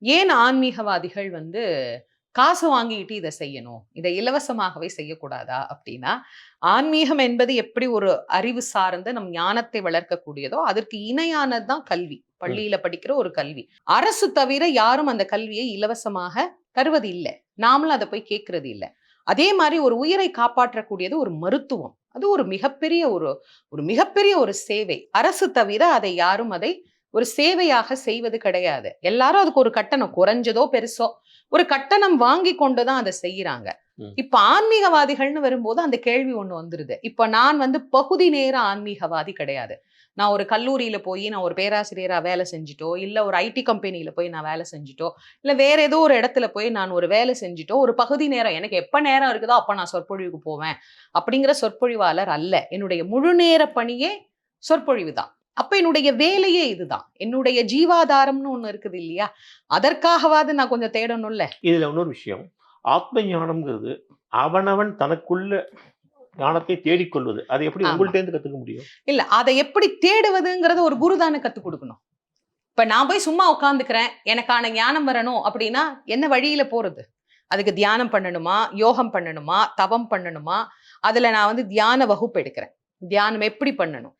ஏன் ஆன்மீகவாதிகள் வந்து காசு வாங்கிட்டு இதை செய்யணும், இதை இலவசமாகவே செய்யக்கூடாதா அப்படின்னா, ஆன்மீகம் என்பது எப்படி ஒரு அறிவு சார்ந்த நம் ஞானத்தை வளர்க்கக்கூடியதோ அதற்கு இணையானது தான் கல்வி. ம். பள்ளியில படிக்கிற ஒரு கல்வி. அரசு தவிர யாரும் அந்த கல்வியை இலவசமாக தருவது இல்ல. நாமளும் அதை போய் கேட்கறது இல்ல. அதே மாதிரி ஒரு உயிரை காப்பாற்றக்கூடியது ஒரு மருத்துவம். அது ஒரு மிகப்பெரிய ஒரு மிகப்பெரிய ஒரு சேவை. அரசு தவிர அதை யாரும் அதை ஒரு சேவையாக செய்வது கிடையாது. எல்லாரும் அதுக்கு ஒரு கட்டணம், குறைஞ்சதோ பெருசோ ஒரு கட்டணம் வாங்கி கொண்டுதான் அதை செய்யறாங்க. இப்ப ஆன்மீகவாதிகள்னு வரும்போது அந்த கேள்வி ஒண்ணு வந்துருது. இப்ப நான் வந்து பகுதி நேர ஆன்மீகவாதி கிடையாது. நான் ஒரு கல்லூரியில போய் நான் ஒரு பேராசிரியரா வேலை செஞ்சுட்டோ, இல்ல ஒரு ஐடி கம்பெனியில போய் நான் வேலை செஞ்சுட்டோ, இல்ல வேற ஏதோ ஒரு இடத்துல போய் நான் ஒரு வேலை செஞ்சுட்டோ, ஒரு பகுதி நேரம் எனக்கு எப்ப நேரம் இருக்குதோ அப்ப நான் சொற்பொழிவுக்கு போவேன் அப்படிங்கிற சொற்பொழிவாளர் அல்ல. என்னுடைய முழு நேர பணியே சொற்பொழிவு தான். அப்ப என்னுடைய வேலையே இதுதான். என்னுடைய ஜீவாதாரம்னு ஒண்ணு இருக்குது இல்லையா? அதற்காகவாது நான் கொஞ்சம் தேடணும்ல. இதுல இன்னொரு விஷயம். ஆத்ம ஞானம்ங்கிறது அவனவன் தனக்குள்ள ஞானத்தை தேடிக்கொள்வது. அது எப்படி ஆமா. உங்கள்ட்ட இருந்து கத்துக்க முடியும்? இல்ல அத எப்படி தேடுவதுங்கிறத ஒரு குரு தானே கத்துக் குடுக்கணும். இப்ப நான் போய் சும்மா உட்கார்ந்துக்கிறேன், எனக்கான ஞானம் வரணும் அப்படின்னா, என்ன வழியில போறது? அதுக்கு தியானம் பண்ணணுமா? யோகம் பண்ணணுமா? தவம் பண்ணணுமா? அதுல நான் வந்து தியான வகுப்பு எடுக்கிறேன். தியானம் எப்படி பண்ணணும்?